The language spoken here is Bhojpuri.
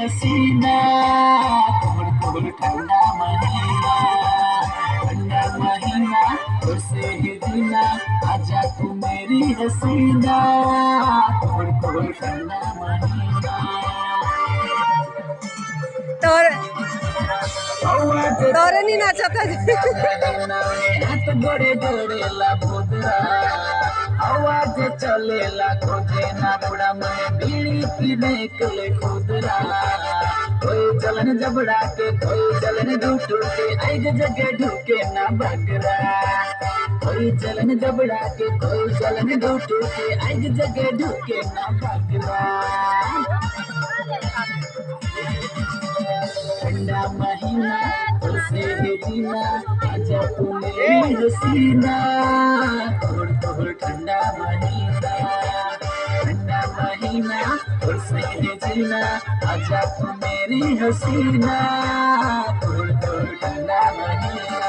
हसीना कोहर कोहर ठंडा महीना तुझसे ही जीना आजा तू मेरी हसीना कोहर कोहर ठंडा महीना तोरे नहीं नाचता हाथ गोड़े गोड़े ला पुदरा आवाज चले ला खोजे ना बुढ़ा मैं बीड़ी पीने के लिए खुदरा कोई चलन जबड़ा के कोई चलन ढूंढ के एक जगह ढूके ना बगरा कोई चलन जबड़ा के कोई चलन ढूंढ के एक जगह ढूके ना बगरा ठंडा महीना तुझसे ही जीना आजा तू मेरी हसीना थोड़ थोड़ ठंडा महीना तुझसे ही जीना आजा तू मेरी हसीना थोड़ थोड़ ठंडा महीना